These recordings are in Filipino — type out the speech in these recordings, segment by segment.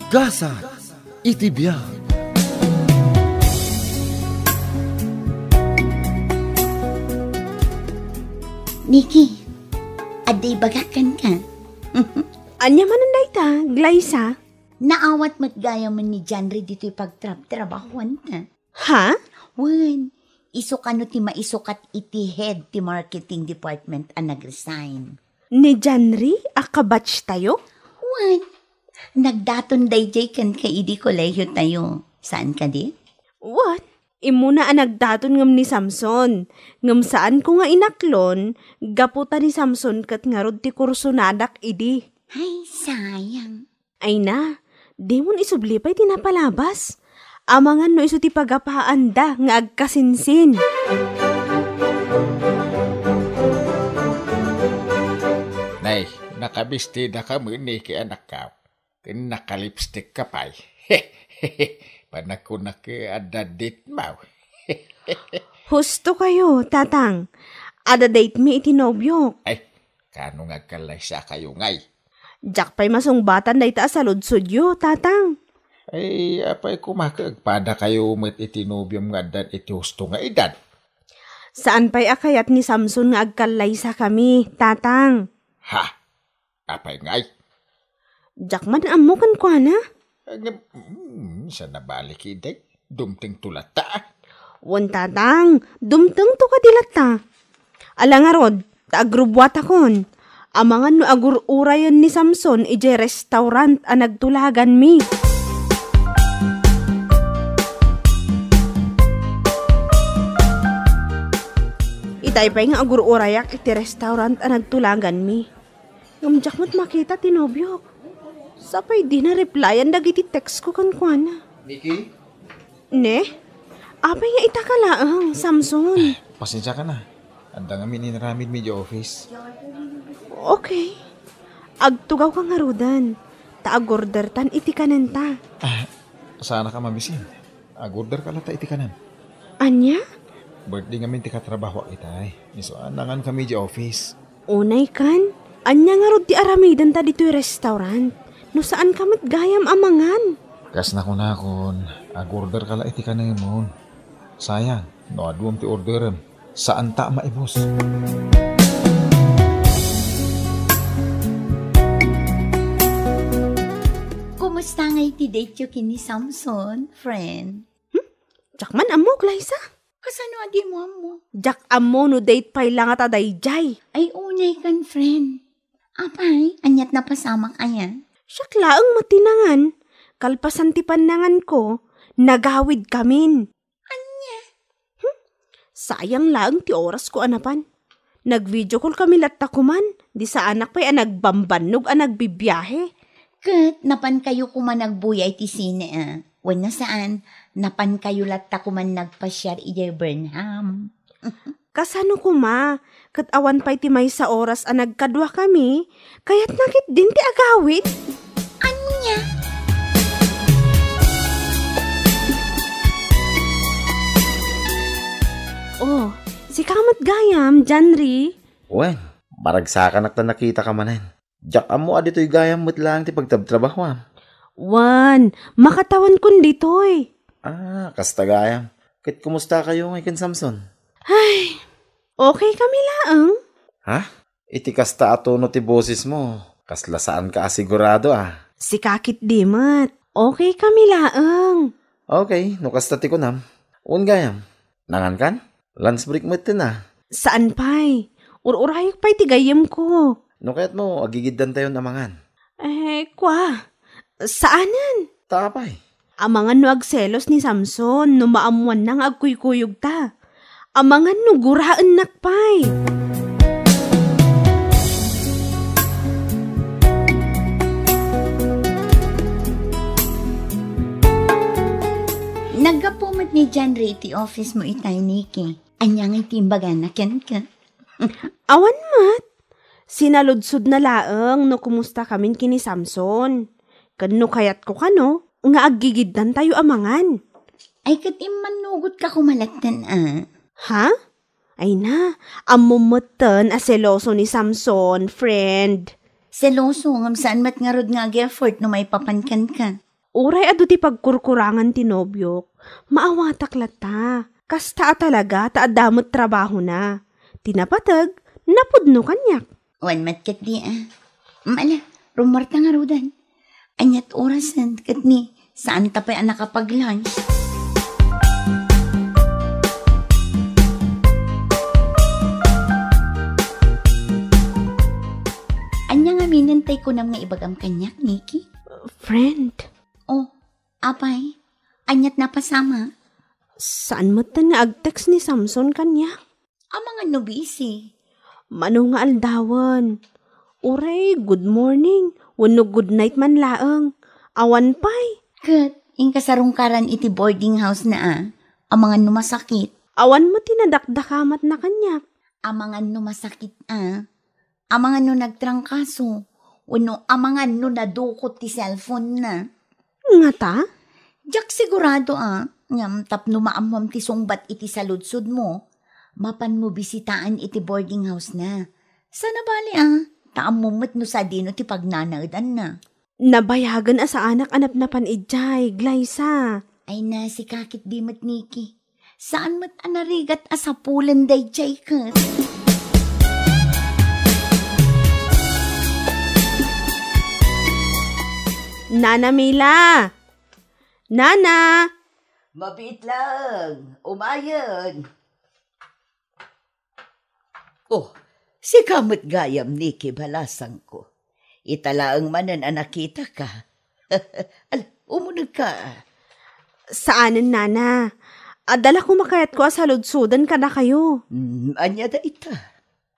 Gasa iti biag. Nikki, aday bagakan ka. Anya man ang dayta, Glyza? Naawat mat gaya man ni Janry dito'y pagtrabahuan ka. Ha? Wen, isok ano ti maisukat iti head ti marketing department ang nag-resign. Ni Janry, akabatch tayo? Wen, nagdaton dayjay kan ka idi kolehiyo tayo. Saan ka di? What? Imo na ang nagdaton ngam ni Samson. Ngam saan ko nga inaklon, gaputa ni Samson kat nga rod ti kurso nadak idi. Ay, sayang. Ay na, di mo isublipay tinapalabas. Amangan no iso ti pagapaan da nga agkasinsin. Nay, nakabisti na ka mo ni ki anak ka. Nakalipstick ka pa. Panakuna ki adadit mo. Husto kayo, tatang. Ada date mi itinobyo. Ay, kano nga kalay sa kayo ngay. Jak pa'y masungbatan da ita sa ludsudyo, tatang. Ay, apay kumakagpada kayo met itinobyom nga dan iti husto nga edad. Saan pa'y akayat ni Samson nga agkalay sa kami, tatang? Ha? Apay ngay? Jak man amo kan kwa na? Sa nabalik iday, dumting tulata. Wan tatang, dumteng to ka dilata. Ala nga rod, taagrubwat akon. Amangan no agur-urayon ni Samson ije restaurant a nagtulagan mi. Itay pa nga agur-urayak iti restaurant a nagtulagan mi. Ngamjak mo't makita tinobyok. Sapay di na replyan dagiti text ko kan kuana. Nikki? Ne? Apay nga itakalaang, Samson. Pasensya ka na. Anda nga mininaramid medyo office. Okay. Agtugaw ka nga rudan. Taagorder-tan iti kanenta. Sana ka mabisin. Agorder ka lata iti kanan. Anya? Birthday nga min ti katrabaho itay. Isuan nangan ka medyo office. Unay kan? Anya nga rod ti aramidan ta dito'y restaurant. No saan kamit gayam amangan? Kas na ko na kon. Agorder ka la iti kanan mo. Sayang. No aduam ti orderan. Saan ta maibos? Kumusta nga iti date yo kini Samson, friend? Jak man amo, Glyza? Kasano adi mo amo? Jak amo no date pay lang at adayjay. Ay unay kan, friend. Apay, anyat na pasamak ayan. Siyak laang matinangan. Kalpasan ti panangan ko, nagawid kamin. Anya? Sayang lang ti oras ko anapan. Nag-video call kami latakuman. Di sa anak pa'y nagbambanog nagbibiyahe. Kat, napan kayo kuman nagbuyay ti sine Wen na saan, napan kayo latakuman nagpasyar ijay Burnham. Kasano kuma, kat awan pa'y ti may sa oras nagkadwa kami, kaya't nakit din ti agawid. Anya? Oh, si Kamat Gayam, Janry. Wen, maragsakan nakta nakita ka manen. Jak amo adito'y gayam mo't lang ti pagtabtrabaho. Wan, makatawan kun ditoy. Kasta gayam. Kit kumusta kayo ngayon, Samson? Ay, okay kami laang. Ha? Iti kasta ato no ti boses mo. Kasla saan ka asigurado Si Kakit Dimat, okay kami laang. Okay, no kasta ti kunam. Un gayam. Nangan kan? Lunch break mo ito na. Saan pa'y? Ururayok pa'y tigayam ko. No kaya't mo, agigiddan tayo namangan. Kwa? Saanan? Tapay. Amangan no agselos ni Samson, no maamuan nang agkuykuyog ta. Amangan no guraan nakpay. Nagapumat ni John Ray ti office mo itay, Nikki. Anyang itimbagan na ken ka. Awan mat. Sinaludsod na laeng no kumusta kamin kini Samson. Kano kayat ko kano, nga aggigiddan tayo amangan. Ay katimanugot ka kumalatan Ha? Ay na, amumutan seloso ni Samson, friend. Seloso ngam saan mat nga rod nga effort no may papankan ka. Uray adu ti pagkurkurangan ti nobyok, maawatak lata. Kasta talaga taadamot trabaho na. Tinapatag, napudno kanyak. Wan matkat di Mala, rumarta nga rudan. Anyat orasan, kat ni, saan tapay ang nakapag-lunch? Anya nga minantay ko nam nga ibagam kanyak, Nikki? Friend, Oh, apay, anyat napasama. saan mo ta nga ag-text ni Samson kanyak? Ang mga nobisi. Mano nga aldawan. Uray, good morning. Wano good night man laeng. Awan pay. Kat, yung kasarungkaran iti boarding house na ang mga numasakit. Awan mo tinadakdakamat na kanyak. Ang mga numasakit ang mga no nagtrangkaso. Wano, ang mga no nadukot ti cellphone na. Nga ta? Diyak sigurado ngam tapno maamwam ti sungbat iti saludsod mo. Mapan mo bisitaan iti boarding house na. Sana bali taamumot no sa dino ti pagnanaudan na. Nabayagan sa anak-anap na panidjay, Glyza. Ay na si kakit di mat Nikki. Saan mat anarigat asapulan day jay kat? Nana Mila! Nana! Mabit lang. Umayon. Oh, si kamot gayam Nikki balasang ko. Italaang manan nakita ka. Umunod ka. Saanin, Nana? Adala ko makayat ko sa ludsudan ka na kayo. Anya da ita.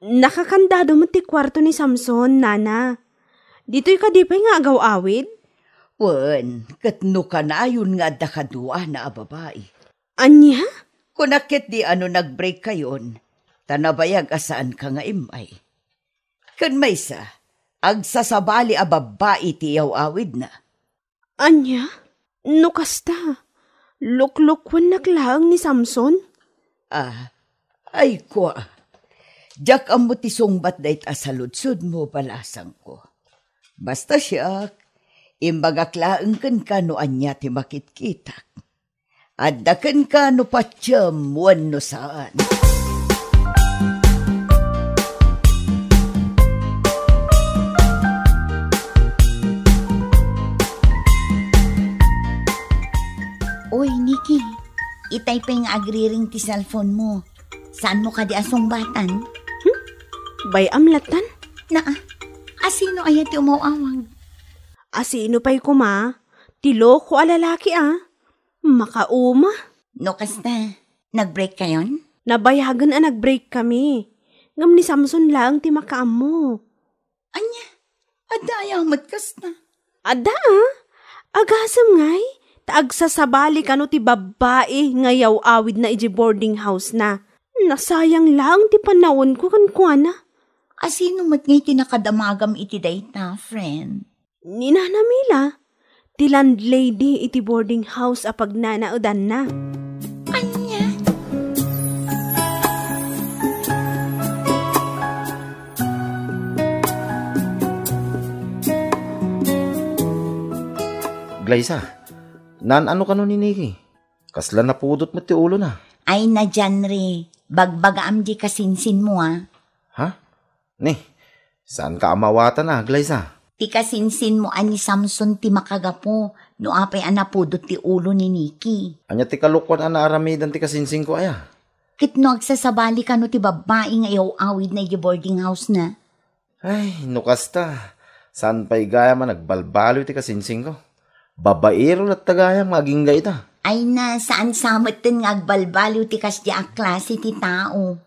Nakakandado mo ti kwarto ni Samson, Nana. Dito'y kadipay nga agaw-awid? Wan, katno ka na yun nga da kadua na babae. Anya? Kunakit di nagbreak kayon, tanabayag asaan ka nga imay. Kan may sa, agsasabali babae ti awid na. Anya? No kasta? Luklukwan naglaang ni Samson? Ay ko. Diyak ang mutisungbat dahit asaludsod mo balasang ko. Basta siya, imbagaklaan kan ka no anya ti makitkitak. Addakan ka no patyam wano saan. Uy, Nikki, itay pa yung agriring ti cellphone mo. Saan mo ka di asungbatan? Bay amlatan? Asino ay ti umawawag? Asino pa'y kuma? Tilo ko alalaki Makauma. No kasta, nag-break kayon? Nabayagan nag-break kami. Ngam ni Samson lang ti makaam mo. Anya, adaya mat kasta. Ada agasam ngay. Taagsasabali ka no ti babae ngayaw awid na iji boarding house na. Nasayang lang ti panawon ko kankwana. Asino mat ngay tinakadamagam iti dayta, friend? Ni Nana Mila, ti landlady iti boarding house apag nanaudan na. Anya? Glyza, ano ka nun ni Nikki? Kasla na pudot mo ti ulo na. Ay na dyan re, bagbagaam di kasinsin mo Ha? Ni, saan ka amawata na, Glyza? Ti kasinsin mo ani Samson ti makagapo, no apay anapudot ti ulo ni Nikki. Anya ti kalukwan aramidan ti kasinsing ko aya. Kitno agsasabali ka no ti babae nga awid na yung boarding house na. Ay, nukasta. Saan pa'y gaya man nagbalbalo ti kasinsing ko? Babaero at tagayang maging gaita. Ay na, saan samot tin nga agbalbaliw ti kasya a klase ti tao.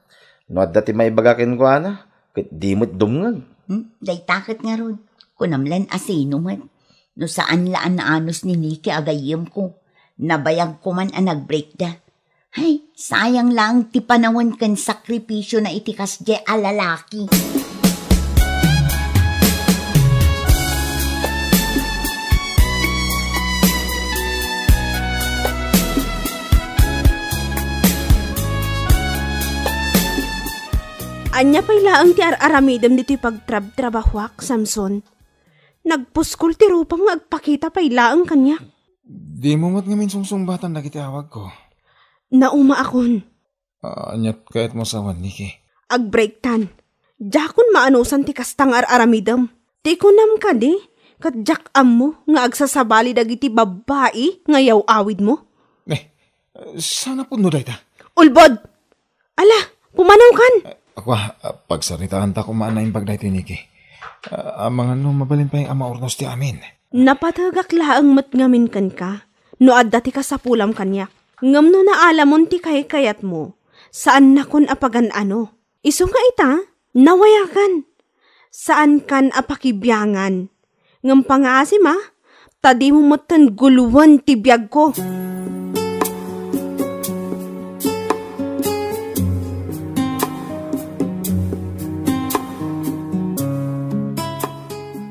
No, at dati may bagakin ko, ana. Kit di mo't dumngag. Day takot nga ron. Kunamlan asino man. No saan laan na anos ni Nikki agayim ko. Nabayag ko man nag-break da. Ay, sayang lang ti panawon kan sakripisyo na iti kasya a lalaki. Anya pa'y laang ti aramidam dito'y pagtrabahwak, Samson. Nagpuskol ti rupam nga agpakita pa'y laang kanya. Di mo mat ngamin sungsung-batan na kitawag ko. Nauma akon. Anyat kahit mo sawan, Niki. Agbreaktan. Jakon maanusan ti kastang aramidam. Ti kunam ka di. Kat jak mo nga agsasabali dagiti babae nga yaw awid mo. Sana po no dayta. Ulbod! Ala, pumanaw kan. Ako, pagsaritaan ta kumaan na yung pagdayti, Niki. Mga mabalin pa yung ama ornos ti amin. Napatagak laang mat ngamin kan ka. No adda ti ka sa pulam kanya. Ngam no naalamon ti kayat mo. Saan na kun apagan ano? Iso nga ita, nawayakan. Saan kan apakibyangan? Ngam pangasim tadi mo matan guluwan ti biyag ko.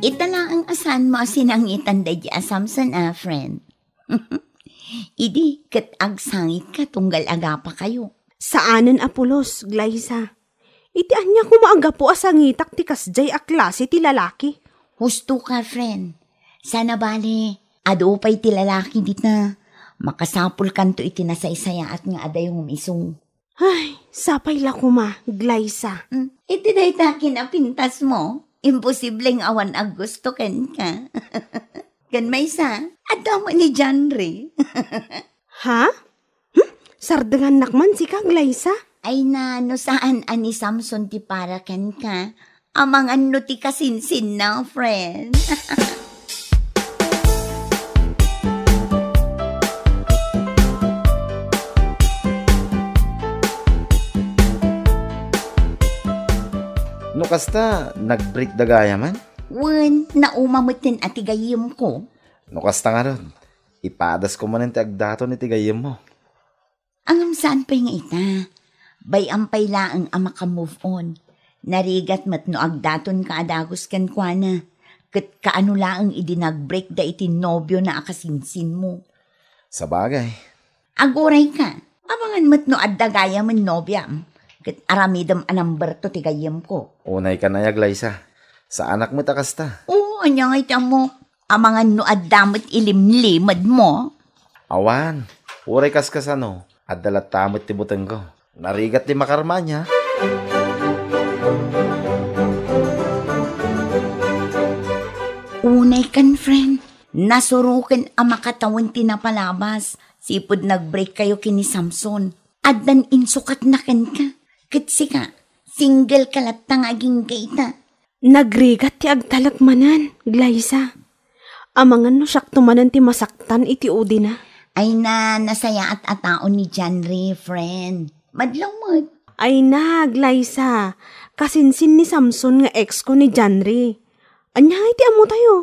Itala ang asan mo sinangitan da di Samson friend. Idi, kat agsangit ka tunggal agapa kayo. Saanen apulos, Glyza? Iti anya kumaaga po asangitak ti kasjay a klase ti lalaki. Husto ka, friend. Sana bale, ado pa'y ti lalaki dit na. Makasapul kanto iti nasaysaya at nga aday yung umisong. Ay, sapay la kuma, Glyza. Iti day takin na pintas mo. Imposibleng awan ag gusto ken ka. Kan may sa, ado mo ni Janry. Ha? Sardengan nakman si ka, Glyza? Ay na, no saan ani Samson ti para ken ka? Amang ano ti kasinsin na, friend. No kasta, nag-break dagaya man? Wen, naumamutin at tigayim ko. No kasta nga ron, ipadas ko man ang tiagdato ni tigayim mo. Ang saan pa nga ita? Bayampay laang ama ka move on. Narigat mat no agdaton ka adagos kan kwa na. Kat kaano laang idinag-break da iti nobyo na akasinsin mo. Sa bagay. Agoray ka. Amangan mat no addagaya man nobyam. Kat aramidam anamber to tigayim ko. Unay ka na ya, Glyza. Sa anak mo takasta. Oo, anya nga ita mo. Amangan no addamot ilimlimad mo. Awan, uray kaskas ano, adalat tamot ti buteng ko. Narigat ti makarma niya. Unay kan, friend. Nasurukan ang makatawan tinapalabas. Sipod nag-break kayo kini Samson. Addan insukat na kan ka. Kitsi ka, single kalat tangaging kaita. Nagrigat ti agtalakmanan, Glyza. Amangan no siyak tumanan ti masaktan iti udi na. Ay na, nasaya at ataon ni Janry, friend. Madlaw mo. Ay na, Glyza. Kasinsin ni Samson nga ex ko ni Janry. Anya nga iti amo tayo.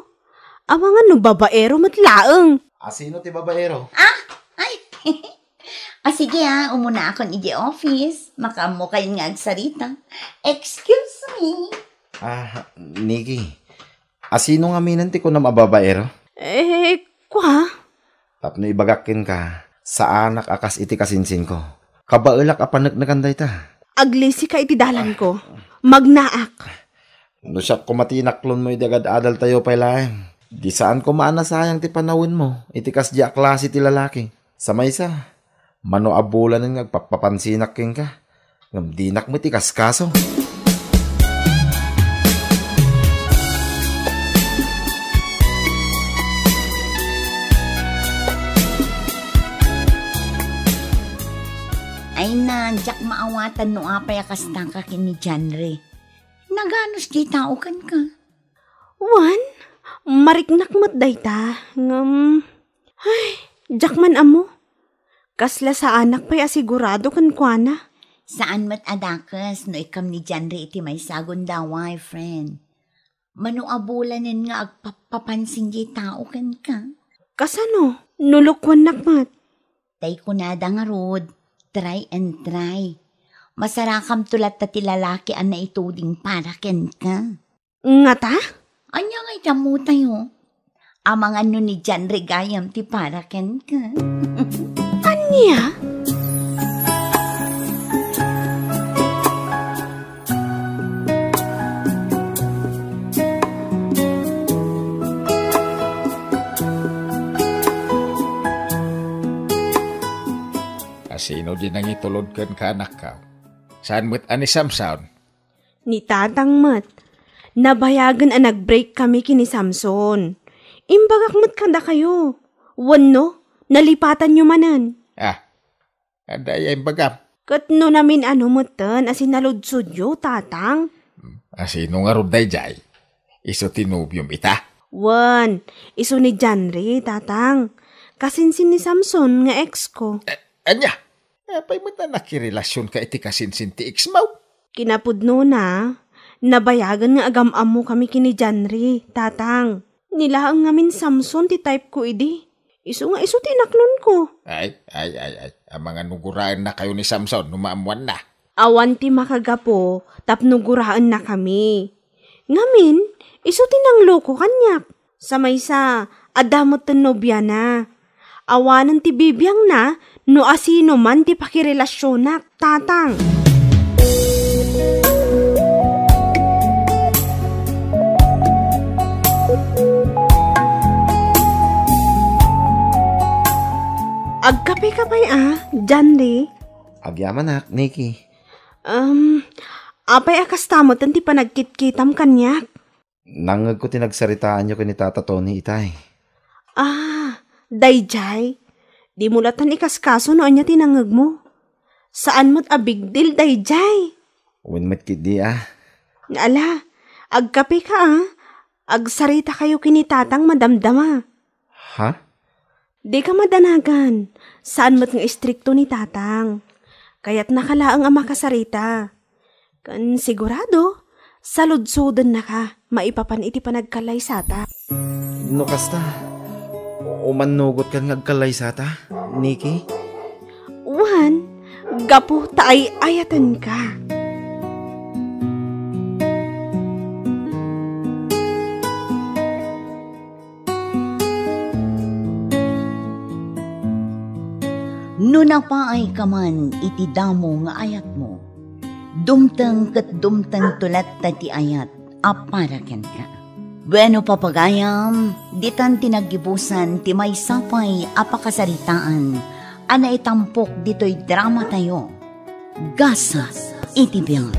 Amangan no babaero matlaeng. Asino ti babaero? Ay, sige umuna akong iji office. Makamo kayo nga agsarita. Excuse me. Niki. Asino nga minanti ko na mababaero? Kwa? Tapno ibagakin ka, sa anak akas iti kasinsin ko. Kabaelak apanagnaganday ta. Aglisi ka iti dalan ko. Magnaak. No siya kumatiinaklon mo idagad adal tayo pailaeng. Di saan ko maanasayang ti panawin mo, iti kasya klase ti lalaki. Sa maysa, manoabulan ng nagpapapansinak king ka. Ngamdinak mo ti kaskaso. Ay na, jak maawatan no apay akastang ka kini Janry. Naganos di tao kan ka? Wan, mariknak mo't dayta. Ay, jak man amo. Kasla sa anak pa'y asigurado kan kwa na. Saan mat adakas no ikam ni Janry iti may sagon daway, friend. Manuabulanin nga agpapapansin di tao kan ka. Kasano, nulukwan nakmat. Tay ko na nga rod. Try and try. Masarakam tulat ta ti lalaki an na ituding para ken ka. Nga ta? Anya nga itamu tayo. Amang ano ni Janry gayam ti para ken ka. Anya? Sino din ang itulod kan ka anak ka? Saan mo't ani Samson? Ni tatang mat, nabayagan ang nag-break kami kini Samson. Imbagak mat kada kayo. Wano, nalipatan nyo manan. Aday ay bagam. Katno namin ano matan asin naludsod yo, tatang. Sino nga ron dayjay? Iso tinubyom ita? Wan, iso ni Janry, tatang. Kasinsin ni Samson nga ex ko. Anya? Apay mo na nakirelasyon ka iti kasinsin ti ex mo? Kinapudno na, nabayagan nga agam-am mo kami kini Janry, tatang. Nilaang ngamin Samson ti type ko idi. Iso nga iso tinaklon ko. Ay. Ang mga nuguraan na kayo ni Samson, numaamuan na. Awan ti makagapo, tapnuguraan na kami. Ngamin, iso tinanglo ko kanyak. Sa maysa, adamot ten nobya na. Awanan ti bibiyang na, no asino man ti pakirelasyonak, tatang. Agkapay-kapay Janry. Agyaman nak, Nikki. Apay akas tamot ti panagkit-kitam kanyak. Nangag ko tinagsaritaan nyo kini Tata Tony itay. Dayjay. Di mo latan ikaskaso no anya tinangag mo. Saan mo't a big deal, dayjay? Winmat kidi Ala, agkape ka Agsarita kayo kini tatang madamdama. Ha? Di ka madanagan. Saan mo't nga istrikto ni tatang. Kaya't nakalaang ang makasarita. Kan sigurado, saludsudan na ka, maipapan iti panagkalay sata. No kasta, umanugot kan ngagkalay sata, Nikki? Wan, gapu taay ayatan ka. No napaay ka man iti damo nga ayat mo, dumteng ket dumteng tulat ti ayat, aparaken ka. Bueno papagayam, ditan tinagibusan ti may sapay apakasaritaan, ana itampok dito'y drama tayo. Gasa iti biyang.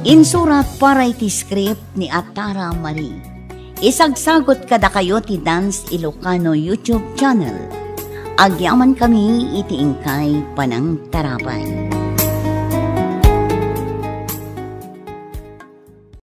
Insurat para iti script ni Atara Marie. Isagsagot kada kayo ti Dance Ilocano YouTube channel. Agyaman kami iti ingkay panang tarapan.